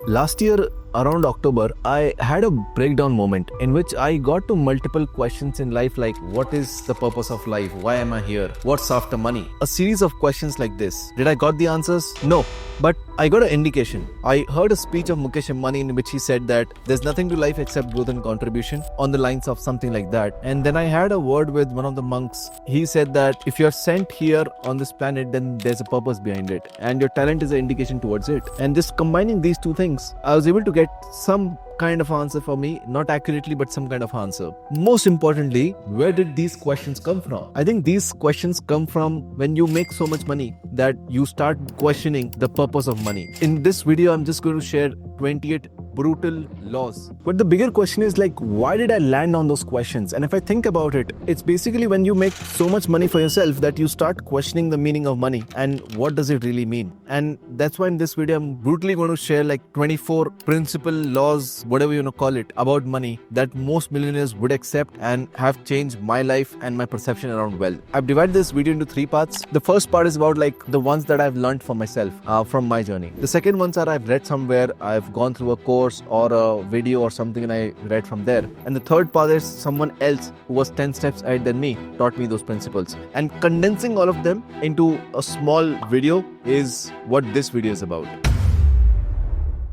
Last year, around October, I had a breakdown moment in which I got to multiple questions in life like, what is the purpose of life? Why am I here? What's after money? A series of questions like this. Did I got the answers? No. But I got an indication. I heard a speech of Mukesh Ambani in which he said that there's nothing to life except growth and contribution, on the lines of something like that. And then I had a word with one of the monks. He said that if you're sent here on this planet, then there's a purpose behind it. And your talent is an indication towards it. And just combining these two things, I was able to get some kind of answer for me, not accurately, but some kind of answer. Most importantly, where did these questions come from? I think these questions come from when you make so much money that you start questioning the purpose of money. In this video, I'm just going to share 28 brutal laws. But the bigger question is like, why did I land on those questions? And if I think about it, it's basically when you make so much money for yourself that you start questioning the meaning of money and what does it really mean. And that's why in this video, I'm brutally going to share like 24 principle laws, whatever you want to call it, about money that most millionaires would accept and have changed my life and my perception around wealth. I've divided this video into 3 parts. The first part is about like the ones that I've learned for myself from my journey. The second ones are I've read somewhere, I've gone through a course or a video or something and I read from there. And the third part is someone else who was 10 steps ahead than me taught me those principles. And condensing all of them into a small video is what this video is about.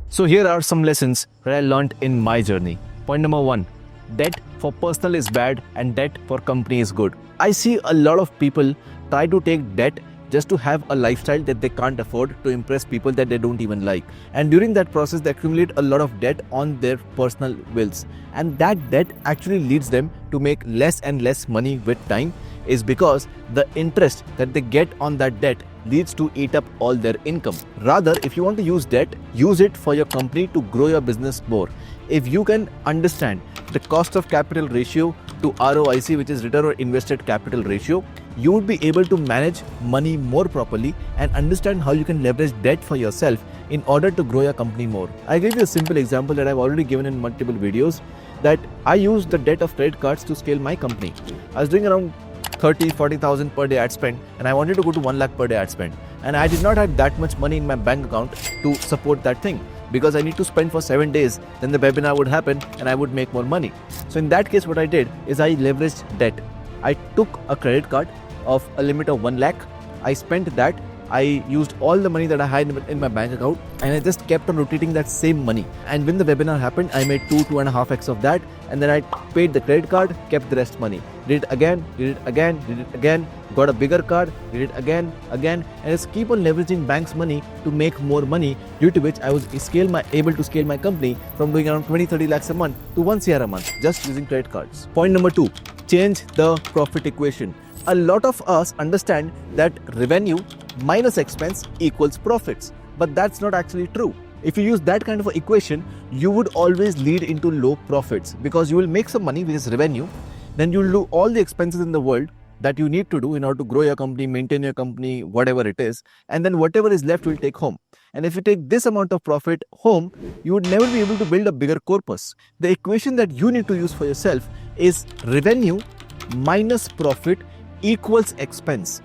So here are some lessons that I learned in my journey. Point number 1, debt for personal is bad and debt for company is good. I see a lot of people try to take debt just to have a lifestyle that they can't afford, to impress people that they don't even like. And during that process, they accumulate a lot of debt on their personal wills. And that debt actually leads them to make less and less money with time, is because the interest that they get on that debt leads to eat up all their income. Rather, if you want to use debt, use it for your company to grow your business more. If you can understand the cost of capital ratio to ROIC, which is return on invested capital ratio, you would be able to manage money more properly and understand how you can leverage debt for yourself in order to grow your company more. I gave you a simple example that I've already given in multiple videos, that I used the debt of credit cards to scale my company. I was doing around 30,000-40,000 per day ad spend, and I wanted to go to 1 lakh per day ad spend. And I did not have that much money in my bank account to support that thing, because I need to spend for 7 days, then the webinar would happen and I would make more money. So in that case, what I did is I leveraged debt. I took a credit card of a limit of 1 lakh. I spent that. I used all the money that I had in my bank account, and I just kept on rotating that same money. And when the webinar happened, I made 2.5x of that, and then I paid the credit card, kept the rest money. Did it again, did it again, did it again, got a bigger card, did it again, and just keep on leveraging bank's money to make more money, due to which I was able to scale my company from doing around 20-30 lakhs a month to 1 CR a month, just using credit cards. Point number 2, change the profit equation. A lot of us understand that revenue minus expense equals profits, but that's not actually true. If you use that kind of an equation, you would always lead into low profits, because you will make some money, which is revenue, then you'll do all the expenses in the world that you need to do in order to grow your company, maintain your company, whatever it is, and then whatever is left will take home. And if you take this amount of profit home, you would never be able to build a bigger corpus. The equation that you need to use for yourself is revenue minus profit equals expense.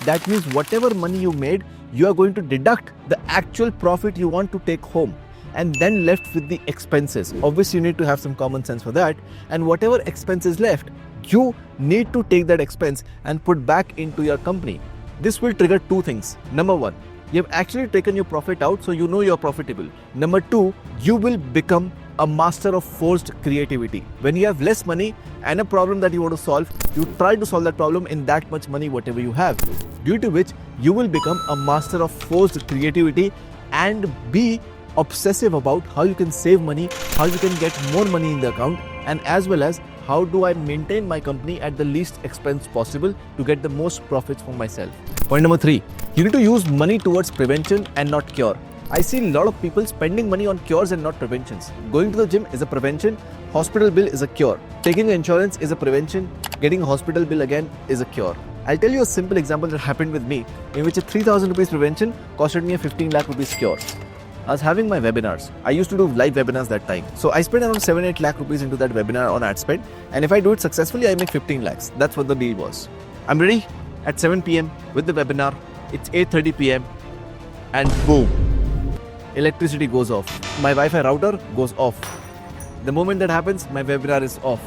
That means whatever money you made, you are going to deduct the actual profit you want to take home, and then left with the expenses. Obviously, you need to have some common sense for that, and whatever expense is left, you need to take that expense and put back into your company. This will trigger 2 things. Number 1, you have actually taken your profit out, so you know you're profitable. Number 2, you will become a master of forced creativity. When you have less money and a problem that you want to solve, you try to solve that problem in that much money, whatever you have, due to which you will become a master of forced creativity and be obsessive about how you can save money, how you can get more money in the account, and as well as how do I maintain my company at the least expense possible to get the most profits for myself. Point number 3, you need to use money towards prevention and not cure. I see a lot of people spending money on cures and not preventions. Going to the gym is a prevention, hospital bill is a cure. Taking insurance is a prevention, getting a hospital bill again is a cure. I'll tell you a simple example that happened with me, in which a 3,000 rupees prevention costed me a 15 lakh rupees cure. I was having my webinars. I used to do live webinars that time. So I spent around 7-8 lakh rupees into that webinar on ad spend. And if I do it successfully, I make 15 lakhs. That's what the deal was. I'm ready at 7 p.m. with the webinar. It's 8:30 p.m. and boom. electricity goes off. My Wi-Fi router goes off. The moment that happens, my webinar is off.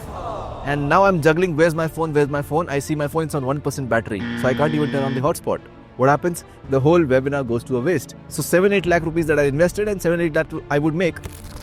And now I'm juggling, where's my phone? I see my phone is on 1% battery. So I can't even turn on the hotspot. What happens? The whole webinar goes to a waste. So 7-8 lakh rupees that I invested and 7-8 lakh I would make,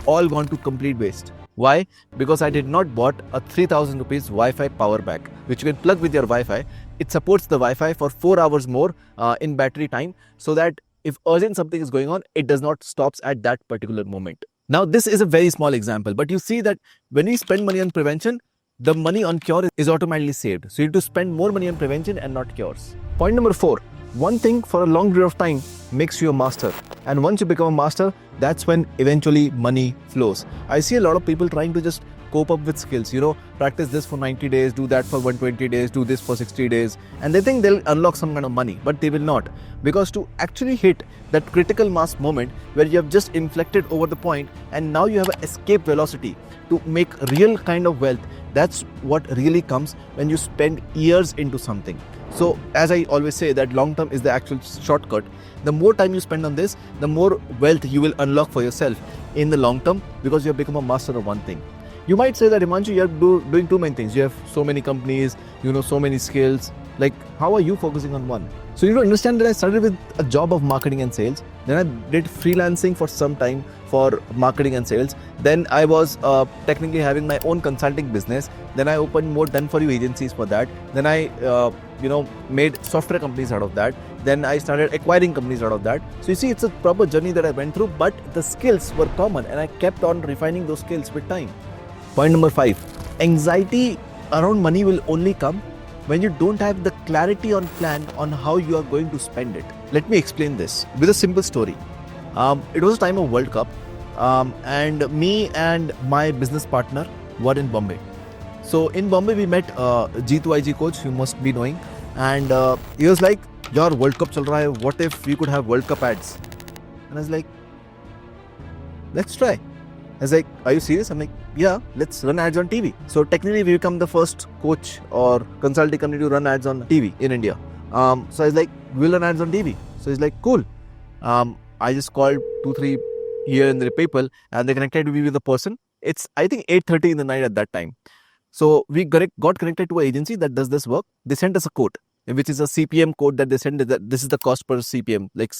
all gone to complete waste. Why? Because I did not bought a 3000 rupees Wi-Fi power bank, which you can plug with your Wi-Fi. It supports the Wi-Fi for 4 hours more in battery time, so that if urgent something is going on, it does not stops at that particular moment. Now, this is a very small example, but you see that when we spend money on prevention, the money on cure is automatically saved. So you have to spend more money on prevention and not cures. Point number 4. One thing for a long period of time makes you a master. And once you become a master, that's when eventually money flows. I see a lot of people trying to just cope up with skills. Practice this for 90 days, do that for 120 days, do this for 60 days. And they think they'll unlock some kind of money, but they will not. Because to actually hit that critical mass moment where you have just inflected over the point and now you have an escape velocity to make real kind of wealth, that's what really comes when you spend years into something. So as I always say, that long term is the actual shortcut. The more time you spend on this, the more wealth you will unlock for yourself in the long term, because you have become a master of one thing. You might say that, Himanshu, you are doing too many things. You have so many companies, so many skills. Like, how are you focusing on one? So you understand that I started with a job of marketing and sales. Then I did freelancing for some time for marketing and sales. Then I was technically having my own consulting business. Then I opened more done for you agencies for that. Then I made software companies out of that. Then I started acquiring companies out of that. So you see, it's a proper journey that I went through, but the skills were common and I kept on refining those skills with time. Point number 5. Anxiety around money will only come when you don't have the clarity on plan on how you are going to spend it. Let me explain this with a simple story. It was a time of World Cup, and me and my business partner were in Bombay. So in Bombay we met Jeetu IG coach, you must be knowing, and he was like, "Yaar, World Cup chal raha hai. What if we could have World Cup ads?" And I was like, "Let's try." I was like, "Are you serious?" I'm like, "Yeah, let's run ads on TV." So technically we become the first coach or consulting company to run ads on TV in India. So I was like, "We'll run ads on TV." So he's like, "Cool." I just called 2-3 here and there people and they connected me with the person. It's I think 8:30 in the night at that time. So we got connected to an agency that does this work. They sent us a quote, which is a CPM code that they send. That this is the cost per CPM, like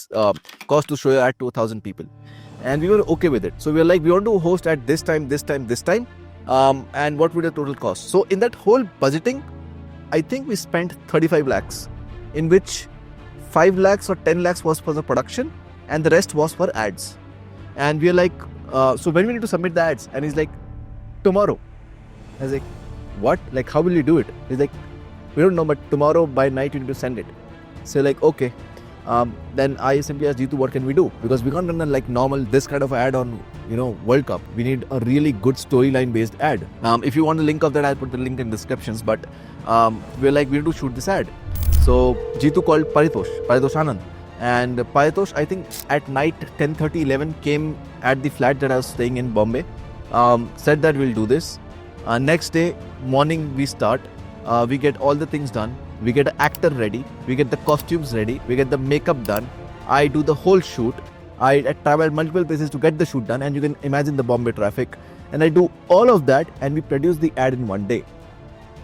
cost to show your ad to 1,000 people. And we were okay with it. So we were like, we want to host at this time, and what would the total cost? So in that whole budgeting, I think we spent 35 lakhs, in which 5 lakhs or 10 lakhs was for the production and the rest was for ads. And we are like, so when we need to submit the ads? And he's like, tomorrow. I was like, what? Like, how will you do it? He's like, we don't know, but tomorrow by night you need to send it. So like, okay. Then I simply asked Jeetu, what can we do? Because we can't run a like normal this kind of ad on World Cup. We need a really good storyline based ad. If you want the link of that, I'll put the link in descriptions. But we're like, we need to shoot this ad. So Jeetu called Paritosh Anand, and Paritosh, I think at night 10:30, 11 came at the flat that I was staying in Bombay. Said that we'll do this. Next day morning we start. We get all the things done. We get an actor ready, we get the costumes ready, we get the makeup done. I do the whole shoot. I travel multiple places to get the shoot done, and you can imagine the Bombay traffic. And I do all of that and we produce the ad in one day.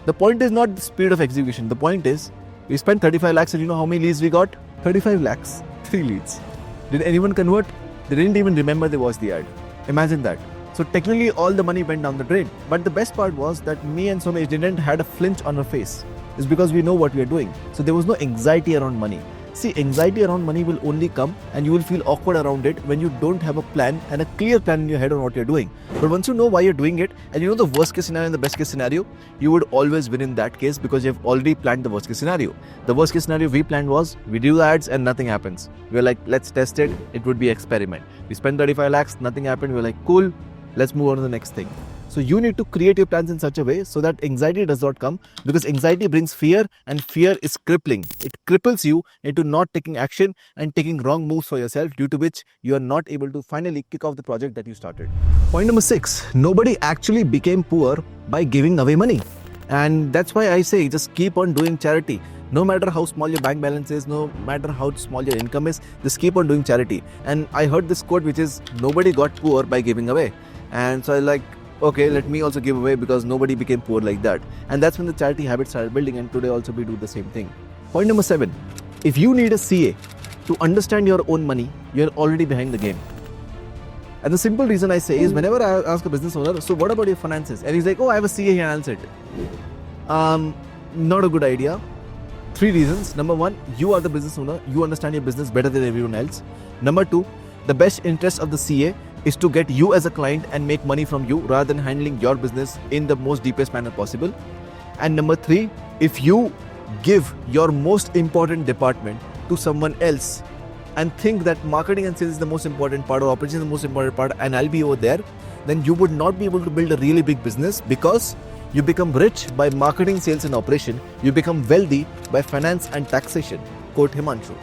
The point is not the speed of execution. The point is, we spent 35 lakhs and you know how many leads we got? 35 lakhs, 3 leads. Did anyone convert? They didn't even remember they watched the ad. Imagine that. So technically all the money went down the drain. But the best part was that me and Somesh didn't had a flinch on our face. It's because we know what we are doing. So there was no anxiety around money. See, anxiety around money will only come and you will feel awkward around it when you don't have a plan and a clear plan in your head on what you're doing. But once you know why you're doing it and you know the worst case scenario and the best case scenario, you would always win in that case because you have already planned the worst case scenario. The worst case scenario we planned was we do the ads and nothing happens. We're like, let's test it. It would be experiment. We spend 35 lakhs, nothing happened. We're like, cool, let's move on to the next thing. So you need to create your plans in such a way so that anxiety does not come, because anxiety brings fear and fear is crippling. It cripples you into not taking action and taking wrong moves for yourself, due to which you are not able to finally kick off the project that you started. Point number 6, nobody actually became poor by giving away money. And that's why I say just keep on doing charity. No matter how small your bank balance is, no matter how small your income is, just keep on doing charity. And I heard this quote, which is, nobody got poor by giving away. And so I like, okay, let me also give away, because nobody became poor like that. And that's when the charity habit started building, and today also we do the same thing. Point number 7, if you need a CA to understand your own money, you're already behind the game. And the simple reason I say is, whenever I ask a business owner, so what about your finances? And he's like, oh, I have a CA here, I'll answer it. Not a good idea. 3 reasons. Number 1, you are the business owner. You understand your business better than everyone else. Number 2, the best interest of the CA is to get you as a client and make money from you, rather than handling your business in the most deepest manner possible. And number 3, if you give your most important department to someone else and think that marketing and sales is the most important part, or operations is the most important part, and I'll be over there, then you would not be able to build a really big business, because you become rich by marketing, sales and operation. You become wealthy by finance and taxation. Quote Himanshu.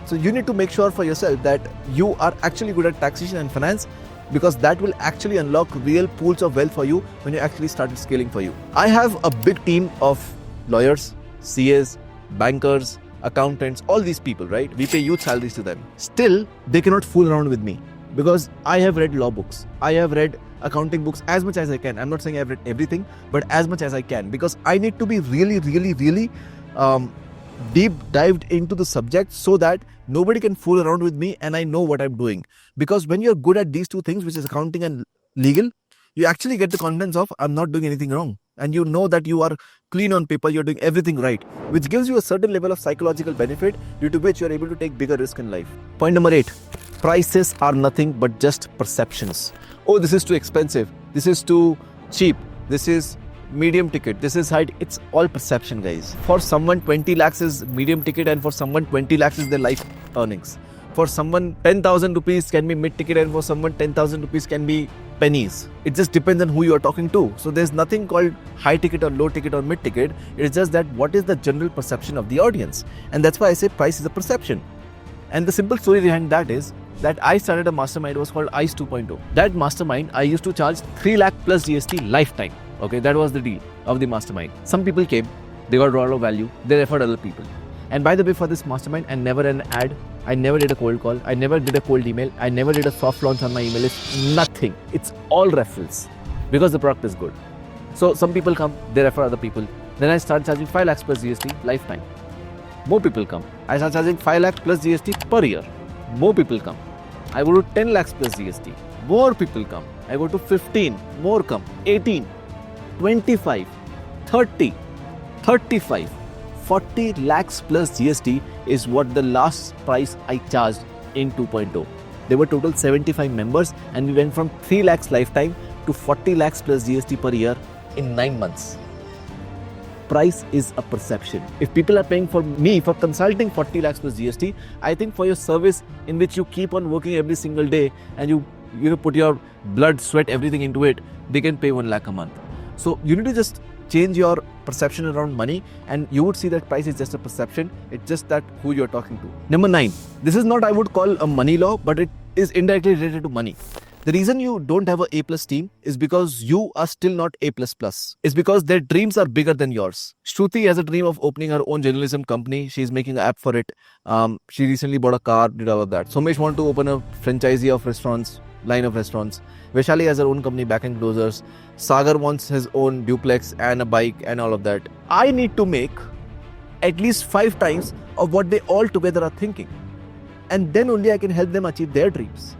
So you need to make sure for yourself that you are actually good at taxation and finance, because that will actually unlock real pools of wealth for you when you actually start scaling for you. I have a big team of lawyers, CAs, bankers, accountants, all these people, right? We pay huge salaries to them. Still, they cannot fool around with me, because I have read law books. I have read accounting books as much as I can. I'm not saying I've read everything, but as much as I can, because I need to be really deep dived into the subject, so that nobody can fool around with me and I know what I'm doing. Because when you're good at these 2 things, which is accounting and legal, you actually get the confidence of, I'm not doing anything wrong. And you know that you are clean on paper, you're doing everything right, which gives you a certain level of psychological benefit, due to which you're able to take bigger risk in life. Point number 8, prices are nothing but just perceptions. Oh, this is too expensive, this is too cheap, this is medium ticket, this is high. It's all perception, guys. For someone, 20 lakhs is medium ticket, and for someone, 20 lakhs is their life earnings. For someone, 10,000 rupees can be mid ticket, and for someone, 10,000 rupees can be pennies. It just depends on who you are talking to. So there's nothing called high ticket or low ticket or mid ticket. It's just that what is the general perception of the audience. And that's why I say price is a perception. And the simple story behind that is that I started a mastermind. It was called ICE 2.0. That mastermind, I used to charge 3 lakh plus GST lifetime. Okay, that was the deal of the mastermind. Some people came, they got a lot of value, they referred other people. And by the way, for this mastermind, I never ran an ad, I never did a cold call, I never did a cold email, I never did a soft launch on my email list, nothing. It's all referrals, because the product is good. So some people come, they refer other people. Then I start charging 5 lakhs plus GST lifetime. More people come. I start charging 5 lakhs plus GST per year. More people come. I go to 10 lakhs plus GST. More people come. I go to 15. More come. 18. 25. 30. 35. 40 lakhs plus GST is what the last price I charged in 2.0. There were total 75 members, and we went from 3 lakhs lifetime to 40 lakhs plus GST per year in 9 months. Price is a perception. If people are paying for me for consulting 40 lakhs plus GST, I think for your service in which you keep on working every single day and you put your blood, sweat, everything into it, they can pay 1 lakh a month. So you need to just change your perception around money, and you would see that price is just a perception. It's just that who you're talking to. Number 9. This is not, I would call, a money law, but it is indirectly related to money. The reason you don't have a A+ team is because you are still not A++. It's because their dreams are bigger than yours. Shruti has a dream of opening her own journalism company. She's making an app for it. She recently bought a car, did all of that. Somesh wants to open a franchisee of restaurants, line of restaurants. Vaishali has her own company, Backend Closers. Sagar wants his own duplex and a bike and all of that. I need to make at least 5 times of what they all together are thinking. And then only I can help them achieve their dreams.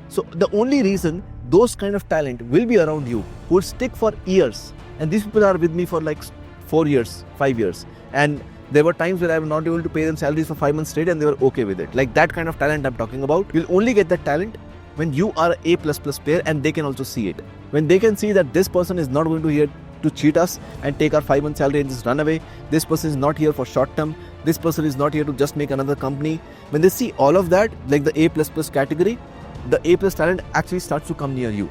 So the only reason those kind of talent will be around you, who will stick for years. And these people are with me for like 4 years, 5 years. And there were times where I was not able to pay them salaries for 5 months straight, and they were okay with it. Like that kind of talent I'm talking about. You'll only get that talent when you are an A++ player, and they can also see it. When they can see that this person is not going to here to cheat us and take our 5 months salary and just run away. This person is not here for short term. This person is not here to just make another company. When they see all of that, like the A++ category, the A+ talent actually starts to come near you.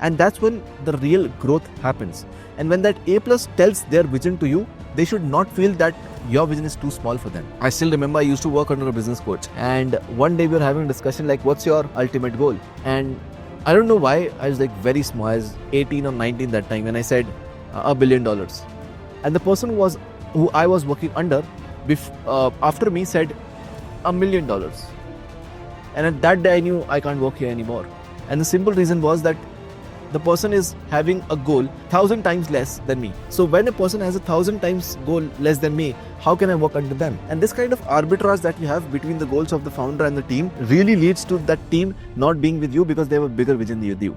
And that's when the real growth happens. And when that A+ tells their vision to you, they should not feel that your vision is too small for them. I still remember I used to work under a business coach, and one day we were having a discussion like, what's your ultimate goal? And I don't know why, I was like very small. I was 18 or 19 that time, and I said $1 billion. And the person was who I was working under after me said $1 million. And at that day I knew I can't work here anymore. And the simple reason was that the person is having a goal 1,000 times less than me. So when a person has 1,000 times goal less than me, how can I work under them? And this kind of arbitrage that you have between the goals of the founder and the team really leads to that team not being with you because they have a bigger vision than you.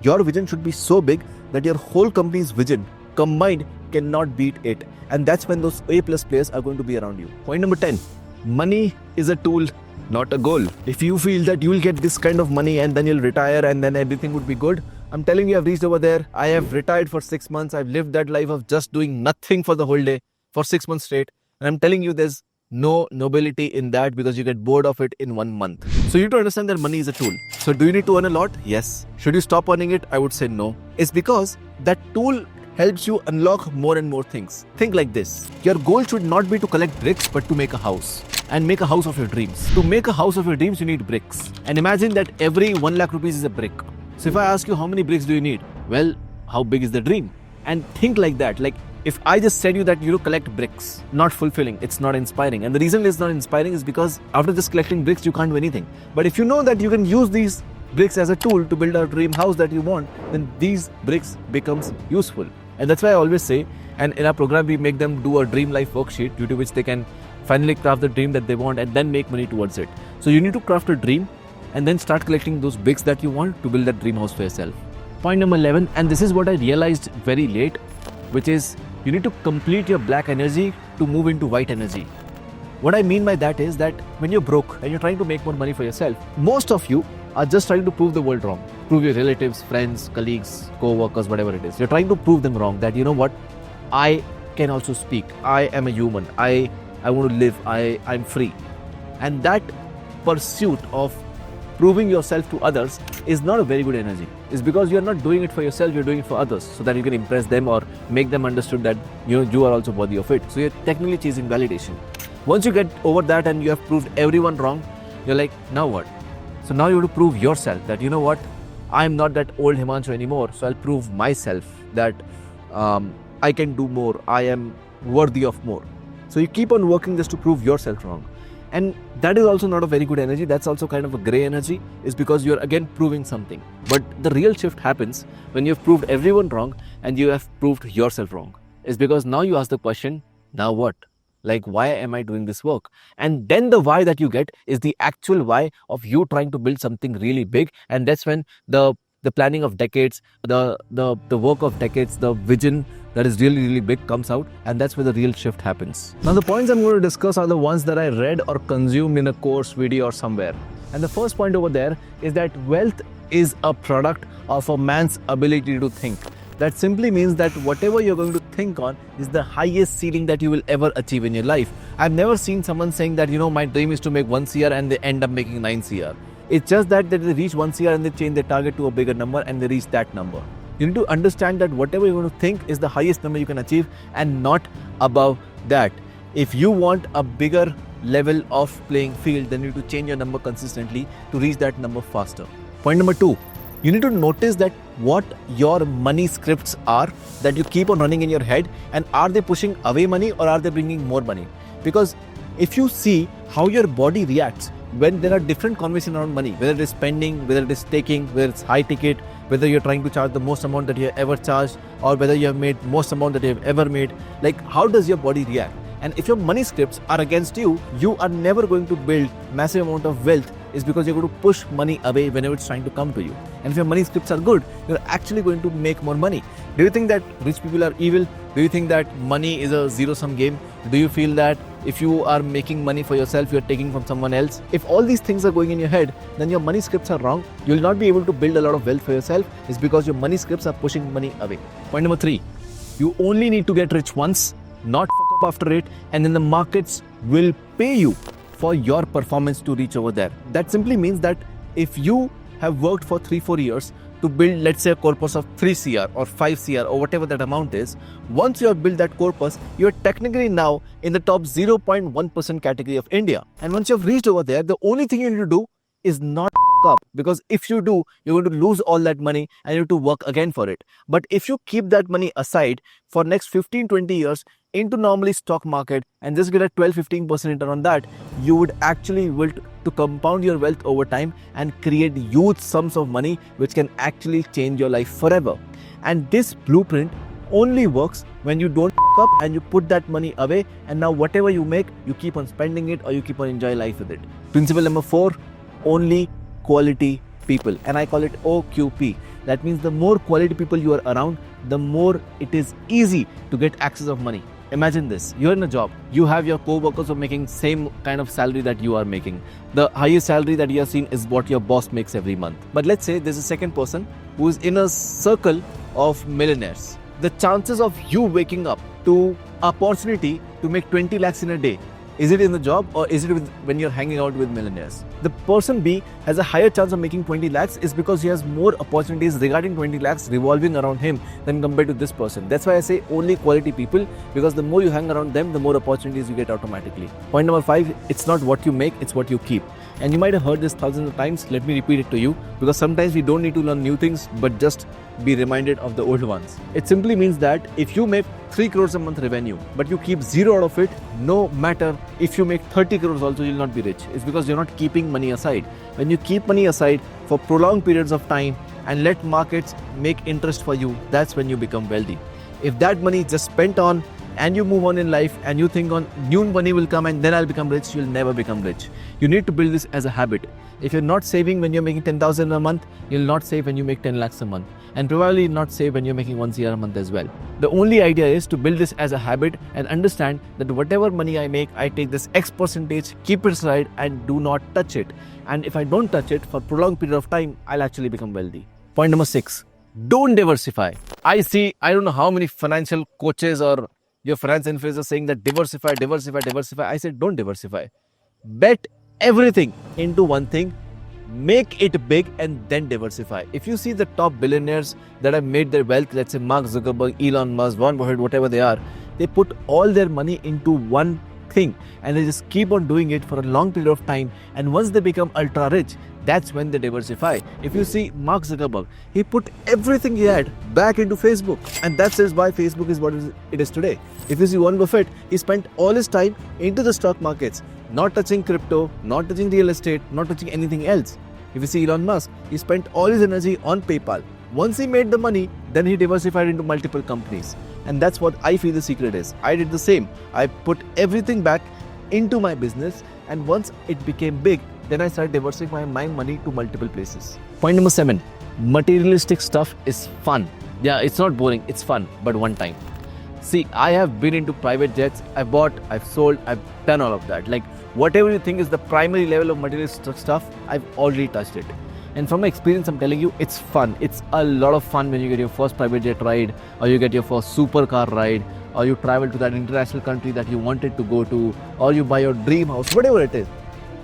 Your vision should be so big that your whole company's vision combined cannot beat it. And that's when those A+ players are going to be around you. Point number 10. Money is a tool, not a goal. If you feel that you will get this kind of money and then you'll retire and then everything would be good, I'm telling you, I've reached over there. I have retired for 6 months. I've lived that life of just doing nothing for the whole day for 6 months straight. And I'm telling you, there's no nobility in that because you get bored of it in 1 month. So you need to understand that money is a tool. So do you need to earn a lot? Yes. Should you stop earning it? I would say no. It's because that tool helps you unlock more and more things. Think like this. Your goal should not be to collect bricks, but to make a house. And make a house of your dreams. To make a house of your dreams, you need bricks. And imagine that every 1 lakh rupees is a brick. So if I ask you how many bricks do you need? Well, how big is the dream? And think like that. Like if I just said you that you collect bricks, not fulfilling, it's not inspiring. And the reason it's not inspiring is because after just collecting bricks, you can't do anything. But if you know that you can use these bricks as a tool to build a dream house that you want, then these bricks becomes useful. And that's why I always say, and in our program, we make them do a dream life worksheet due to which they can finally craft the dream that they want and then make money towards it. So you need to craft a dream and then start collecting those bricks that you want to build that dream house for yourself. Point number 11, and this is what I realized very late, which is you need to complete your black energy to move into white energy. What I mean by that is that when you're broke and you're trying to make more money for yourself, most of you are just trying to prove the world wrong. Prove your relatives, friends, colleagues, co-workers, whatever it is. You're trying to prove them wrong that, you know what, I can also speak. I am a human. I want to live. I'm free. And that pursuit of proving yourself to others is not a very good energy. It's because you're not doing it for yourself, you're doing it for others so that you can impress them or make them understood that you are also worthy of it. So you're technically chasing validation. Once you get over that and you have proved everyone wrong, you're like, now what? So now you have to prove yourself that, you know what, I'm not that old Himanshu anymore. So I'll prove myself that I can do more. I am worthy of more. So you keep on working just to prove yourself wrong. And that is also not a very good energy. That's also kind of a gray energy, is because you're again proving something. But the real shift happens when you've proved everyone wrong and you have proved yourself wrong. It's because now you ask the question, now what? Like, why am I doing this work? And then the why that you get is the actual why of you trying to build something really big. And that's when the planning of decades, the work of decades, the vision that is really, really big comes out, and that's where the real shift happens. Now, the points I'm going to discuss are the ones that I read or consumed in a course, video, or somewhere. And the first point over there is that wealth is a product of a man's ability to think. That simply means that whatever you're going to think on is the highest ceiling that you will ever achieve in your life. I've never seen someone saying that, my dream is to make 1 CR and they end up making 9 CR. It's just that they reach 1 CR and they change their target to a bigger number and they reach that number. You need to understand that whatever you're going to think is the highest number you can achieve and not above that. If you want a bigger level of playing field, then you need to change your number consistently to reach that number faster. Point number 2, you need to notice that what your money scripts are that you keep on running in your head, and are they pushing away money or are they bringing more money? Because if you see how your body reacts when there are different conversations around money, whether it is spending, whether it is taking, whether it's high ticket, whether you're trying to charge the most amount that you have ever charged, or whether you have made most amount that you have ever made, like how does your body react? And if your money scripts are against you, you are never going to build massive amount of wealth, is because you're going to push money away whenever it's trying to come to you. And if your money scripts are good, you're actually going to make more money. Do you think that rich people are evil? Do you think that money is a zero-sum game? Do you feel that if you are making money for yourself, you're taking from someone else? If all these things are going in your head, then your money scripts are wrong. You'll not be able to build a lot of wealth for yourself. It's because your money scripts are pushing money away. Point number 3, you only need to get rich once, not fuck up after it, and then the markets will pay you for your performance to reach over there. That simply means that if you have worked for 3-4 years to build, let's say, a corpus of 3 CR or 5 CR or whatever that amount is, once you have built that corpus, you're technically now in the top 0.1% category of India. And once you've reached over there, the only thing you need to do is not up, because if you do, you're going to lose all that money and you have to work again for it. But if you keep that money aside for next 15-20 years, into normally stock market and just get a 12-15% return on that, you would actually will to compound your wealth over time and create huge sums of money which can actually change your life forever. And this blueprint only works when you don't up and you put that money away, and now whatever you make, you keep on spending it or you keep on enjoying life with it. Principle number 4, only quality people, and I call it OQP. That means the more quality people you are around, the more it is easy to get access of money. Imagine this, you're in a job, you have your co-workers who are making same kind of salary that you are making. The highest salary that you have seen is what your boss makes every month. But let's say there's a second person who is in a circle of millionaires. The chances of you waking up to opportunity to make 20 lakhs in a day, is it in the job or is it when you're hanging out with millionaires? The person B has a higher chance of making 20 lakhs is because he has more opportunities regarding 20 lakhs revolving around him than compared to this person. That's why I say only quality people, because the more you hang around them, the more opportunities you get automatically. Point number 5, it's not what you make, it's what you keep. And you might have heard this thousands of times. Let me repeat it to you, because sometimes we don't need to learn new things, but just be reminded of the old ones. It simply means that if you make 3 crores a month revenue, but you keep 0 out of it, no matter if you make 30 crores also, you'll not be rich. It's because you're not keeping money aside. When you keep money aside for prolonged periods of time and let markets make interest for you, that's when you become wealthy. If that money is just spent on and you move on in life and you think on new money will come and then I'll become rich, you'll never become rich. You need to build this as a habit. If you're not saving when you're making 10,000 a month, you'll not save when you make 10 lakhs a month, and probably not save when you're making 1 CR a month as well. The only idea is to build this as a habit and understand that whatever money I make, I take this X percentage, keep it aside and do not touch it. And if I don't touch it for a prolonged period of time, I'll actually become wealthy. Point number 6, don't diversify. I don't know how many financial coaches or your finance influencers saying that diversify. I said don't diversify. Bet everything into one thing, make it big and then diversify. If you see the top billionaires that have made their wealth, let's say Mark Zuckerberg, Elon Musk, Warren Buffett, whatever they are, they put all their money into one thing and they just keep on doing it for a long period of time, and once they become ultra rich, that's when they diversify. If you see Mark Zuckerberg, he put everything he had back into Facebook, and that's why Facebook is what it is today. If you see Warren Buffett, he spent all his time into the stock markets, not touching crypto, not touching real estate, not touching anything else. If you see Elon Musk, he spent all his energy on PayPal. Once he made the money, then he diversified into multiple companies. And that's what I feel the secret is. I did the same. I put everything back into my business, and once it became big, then I started diversifying my money to multiple places. Point number 7, materialistic stuff is fun. Yeah, it's not boring, it's fun, but one time. See, I have been into private jets, I've bought, I've sold, I've done all of that. Like whatever you think is the primary level of materialistic stuff, I've already touched it. And from my experience, I'm telling you, it's fun. It's a lot of fun when you get your first private jet ride, or you get your first supercar ride, or you travel to that international country that you wanted to go to, or you buy your dream house, whatever it is.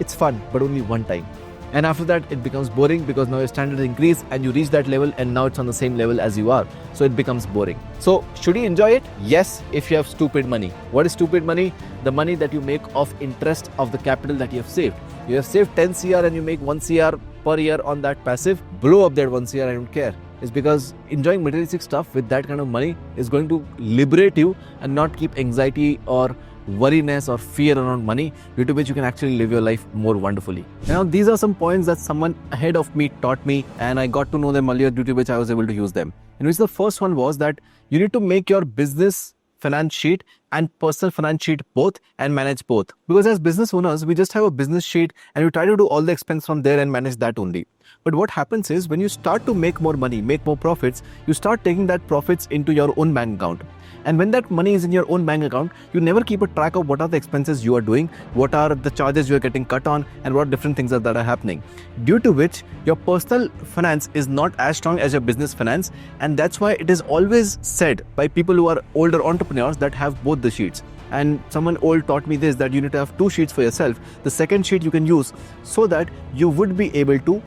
It's fun, but only one time. And after that, it becomes boring because now your standards increase and you reach that level and now it's on the same level as you are. So it becomes boring. So should you enjoy it? Yes, if you have stupid money. What is stupid money? The money that you make of interest of the capital that you have saved. You have saved 10 CR and you make 1 CR per year on that passive. Blow up that 1 CR, I don't care. It's because enjoying materialistic stuff with that kind of money is going to liberate you and not keep anxiety or worriness or fear around money, due to which you can actually live your life more wonderfully. Now, these are some points that someone ahead of me taught me, and I got to know them earlier, due to which I was able to use them. In which the first one was that you need to make your business finance sheet and personal finance sheet both and manage both. Because as business owners, we just have a business sheet and we try to do all the expense from there and manage that only. But what happens is when you start to make more money, make more profits, you start taking that profits into your own bank account. And when that money is in your own bank account, you never keep a track of what are the expenses you are doing, what are the charges you are getting cut on, and what different things that are happening. Due to which your personal finance is not as strong as your business finance. And that's why it is always said by people who are older entrepreneurs that have both the sheets. And someone old taught me this, that you need to have 2 sheets for yourself. The second sheet you can use so that you would be able to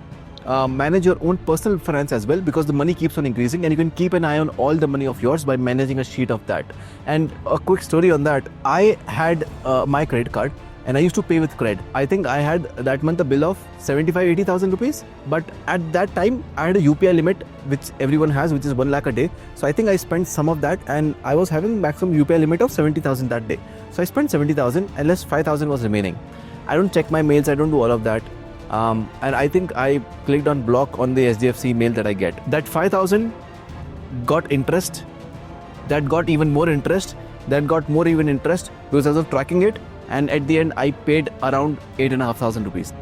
manage your own personal finance as well, because the money keeps on increasing and you can keep an eye on all the money of yours by managing a sheet of that. And a quick story on that, I had my credit card and I used to pay with cred. I think I had that month a bill of 75-80,000 rupees. But at that time, I had a UPI limit, which everyone has, which is 1 lakh a day. So I think I spent some of that, and I was having maximum UPI limit of 70,000 that day. So I spent 70,000, unless 5,000 was remaining. I don't check my mails, I don't do all of that. And I think I clicked on block on the SDFC mail that I get. That 5,000 got interest, that got even more interest, that got more even interest because I was tracking it. And at the end, I paid around 8,500 rupees.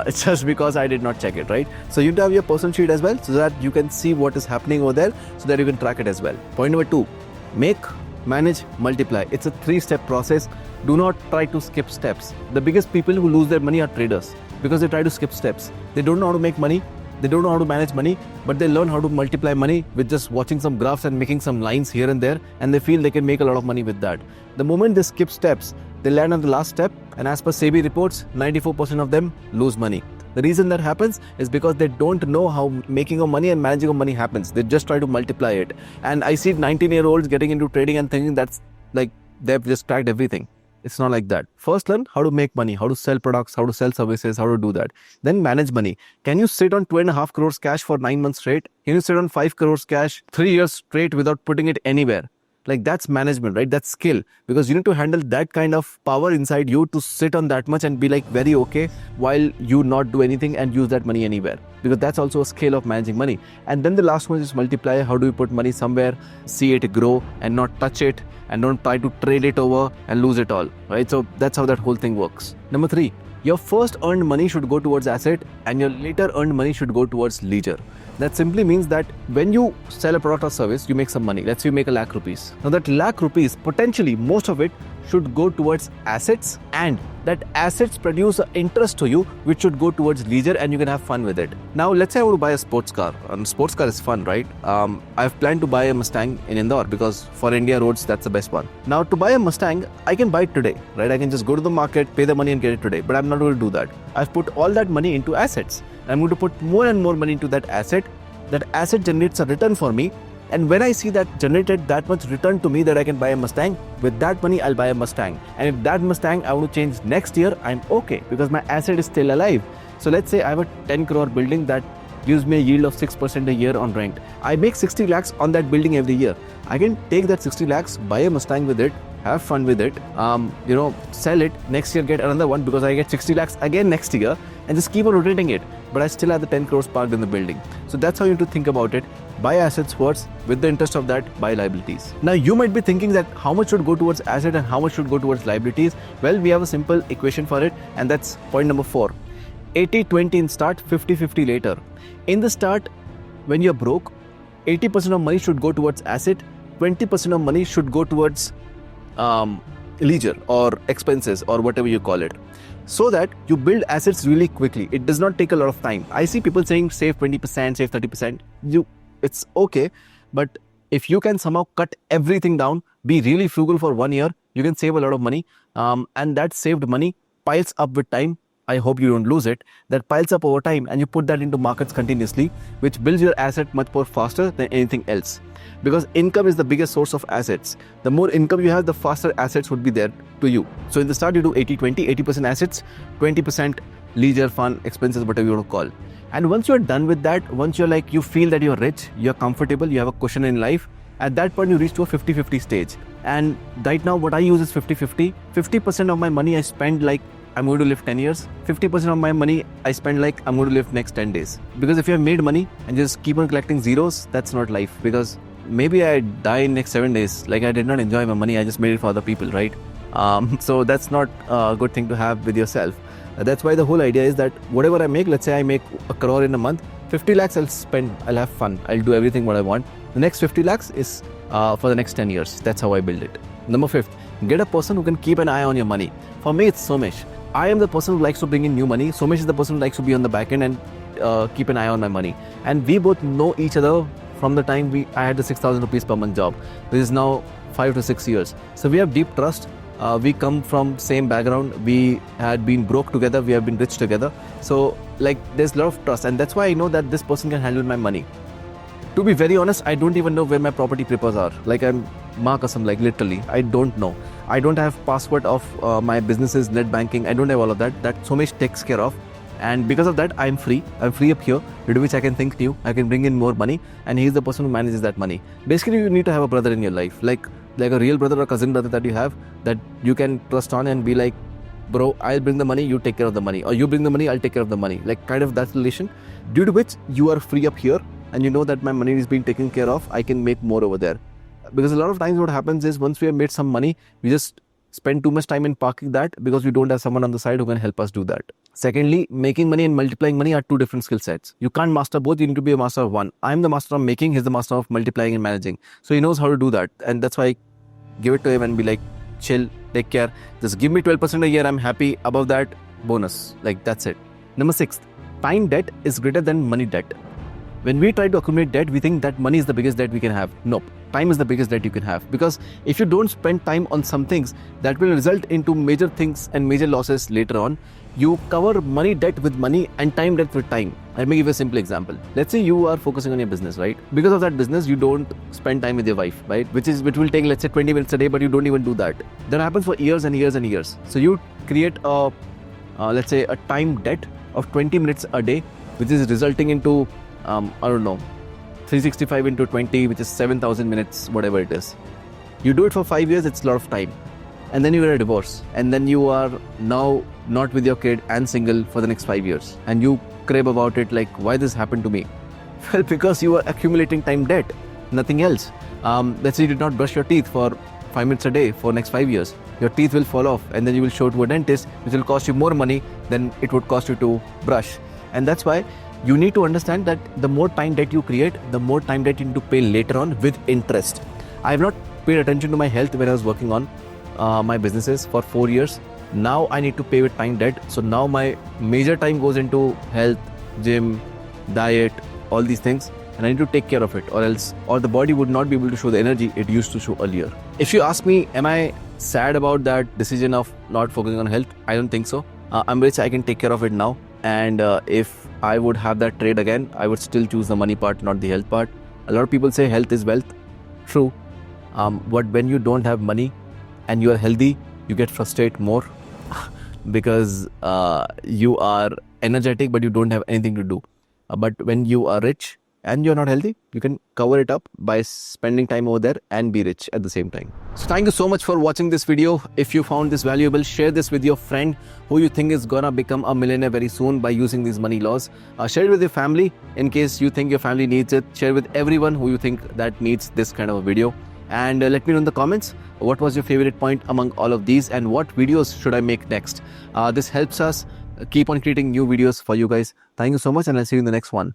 It's just because I did not check it, right? So you have to have your person sheet as well, so that you can see what is happening over there, so that you can track it as well. Point number 2, make, manage, multiply. It's a 3-step process. Do not try to skip steps. The biggest people who lose their money are traders, because they try to skip steps. They don't know how to make money, they don't know how to manage money, but they learn how to multiply money with just watching some graphs and making some lines here and there, and they feel they can make a lot of money with that. The moment they skip steps, they land on the last step, and as per SEBI reports, 94% of them lose money. The reason that happens is because they don't know how making of money and managing of money happens. They just try to multiply it. And I see 19-year-olds getting into trading and thinking that's like they've just cracked everything. It's not like that. First, learn how to make money, how to sell products, how to sell services, how to do that. Then manage money. Can you sit on 2.5 crores cash for 9 months straight? Can you sit on 5 crores cash 3 years straight without putting it anywhere? Like, that's management, right? That's skill, because you need to handle that kind of power inside you to sit on that much and be like very okay while you not do anything and use that money anywhere, because that's also a skill of managing money. And then the last one is multiply. How do you put money somewhere, see it grow and not touch it, and don't try to trade it over and lose it all, right? So that's how that whole thing works. Number 3, your first earned money should go towards asset, and your later earned money should go towards leisure. That simply means that when you sell a product or service, you make some money. Let's say you make a lakh rupees. Now that lakh rupees, potentially most of it should go towards assets, and that assets produce an interest to you, which should go towards leisure, and you can have fun with it. Now let's say I want to buy a sports car. Sports car is fun, right? I've planned to buy a Mustang in Indore, because for India roads, that's the best one. Now to buy a Mustang, I can buy it today, right? I can just go to the market, pay the money and get it today, but I'm not going to do that. I've put all that money into assets. I'm going to put more and more money into that asset. That asset generates a return for me. And when I see that generated that much return to me that I can buy a Mustang, with that money I'll buy a Mustang. And if that Mustang I want to change next year, I'm okay, because my asset is still alive. So let's say I have a 10 crore building that gives me a yield of 6% a year on rent. I make 60 lakhs on that building every year. I can take that 60 lakhs, buy a Mustang with it, have fun with it, sell it, next year get another one, because I get 60 lakhs again next year, and just keep on rotating it. But I still have the 10 crores parked in the building. So that's how you have to think about it. Buy assets first, with the interest of that, buy liabilities. Now you might be thinking that how much should go towards asset and how much should go towards liabilities. Well, we have a simple equation for it, and that's point number 4. 80-20 in start, 50-50 later. In the start, when you're broke, 80% of money should go towards asset, 20% of money should go towards leisure or expenses or whatever you call it, so that you build assets really quickly. It does not take a lot of time. I see people saying save 20%, save 30%. It's okay, but if you can somehow cut everything down, be really frugal for 1 year, you can save a lot of money, and that saved money piles up with time. I hope you don't lose it. That piles up over time, and you put that into markets continuously, which builds your asset much more faster than anything else. Because income is the biggest source of assets. The more income you have, the faster assets would be there to you. So in the start, you do 80-20, 80% assets, 20% leisure, fun, expenses, whatever you want to call. And once you're done with that, once you're like, you feel that you're rich, you're comfortable, you have a cushion in life, at that point you reach to a 50-50 stage. And right now what I use is 50-50. 50% of my money I spend like I'm going to live 10 years. 50% of my money I spend like I'm going to live next 10 days. Because if you have made money and just keep on collecting zeros, that's not life. Because maybe I die in next 7 days. Like, I did not enjoy my money, I just made it for other people, right? So that's not a good thing to have with yourself. That's why the whole idea is that whatever I make, let's say I make 1 crore in a month, 50 lakhs I'll spend, I'll have fun, I'll do everything what I want. The next 50 lakhs is for the next 10 years. That's how I build it. Number 5, get a person who can keep an eye on your money. For me, it's Somesh. I am the person who likes to bring in new money. Somesh is the person who likes to be on the back end and keep an eye on my money. And we both know each other from the time I had the 6,000 rupees per month job. This is now 5 to 6 years. So we have deep trust. We come from same background. We had been broke together. We have been rich together. So like, there's a lot of trust, and that's why I know that this person can handle my money. To be very honest, I don't even know where my property papers are. Like, I'm maa kasam, like literally, I don't know. I don't have password of my business's net banking. I don't have all of that. That Somesh takes care of. And because of that, I'm free. I'm free up here, due to which I can think new. I can bring in more money, and he's the person who manages that money. Basically, you need to have a brother in your life, like a real brother or cousin brother that you have, that you can trust on and be like, bro, I'll bring the money, you take care of the money, or you bring the money, I'll take care of the money. Like kind of that relation, due to which you are free up here, and you know that my money is being taken care of. I can make more over there. Because a lot of times what happens is, once we have made some money, we just spend too much time in parking that, because we don't have someone on the side who can help us do that. Secondly, making money and multiplying money are two different skill sets. You can't master both. You need to be a master of one. I'm the master of making, he's the master of multiplying and managing. So he knows how to do that, and that's why I give it to him and be like, chill, take care, just give me 12% a year, I'm happy. Above that, bonus. Like, that's it. Number 6, time debt is greater than money debt. When we try to accumulate debt, we think that money is the biggest debt we can have. Nope. Time is the biggest debt you can have, because if you don't spend time on some things, that will result into major things and major losses later on. You cover money debt with money and time debt with time. Let me give you a simple example. Let's say you are focusing on your business, right? Because of that business, you don't spend time with your wife, right? Which will take, let's say, 20 minutes a day, but you don't even do that. That happens for years and years and years. So you create let's say a time debt of 20 minutes a day, which is resulting into, I don't know, 365 into 20, which is 7,000 minutes, whatever it is. You do it for 5 years, it's a lot of time. And then you get a divorce. And then you are now not with your kid and single for the next 5 years. And you crave about it, like, why this happened to me? Well, because you are accumulating time debt, nothing else. Let's say you did not brush your teeth for 5 minutes a day for next 5 years. Your teeth will fall off, and then you will show to a dentist, which will cost you more money than it would cost you to brush. And that's why you need to understand that the more time debt you create, the more time debt you need to pay later on with interest. I have not paid attention to my health when I was working on my businesses for 4 years. Now I need to pay with time debt. So now my major time goes into health, gym, diet, all these things, and I need to take care of it, or the body would not be able to show the energy it used to show earlier. If you ask me, am I sad about that decision of not focusing on health? I don't think so. I'm rich, I can take care of it now. And if I would have that trade again, I would still choose the money part, not the health part. A lot of people say health is wealth. True. But when you don't have money and you are healthy, you get frustrated more because you are energetic, but you don't have anything to do. But when you are rich and you're not healthy, you can cover it up by spending time over there and be rich at the same time. So thank you so much for watching this video. If you found this valuable, share this with your friend who you think is gonna become a millionaire very soon by using these money laws. Share it with your family in case you think your family needs it. Share with everyone who you think that needs this kind of a video. And let me know in the comments, what was your favorite point among all of these, and what videos should I make next. This helps us keep on creating new videos for you guys. Thank you so much, and I'll see you in the next one.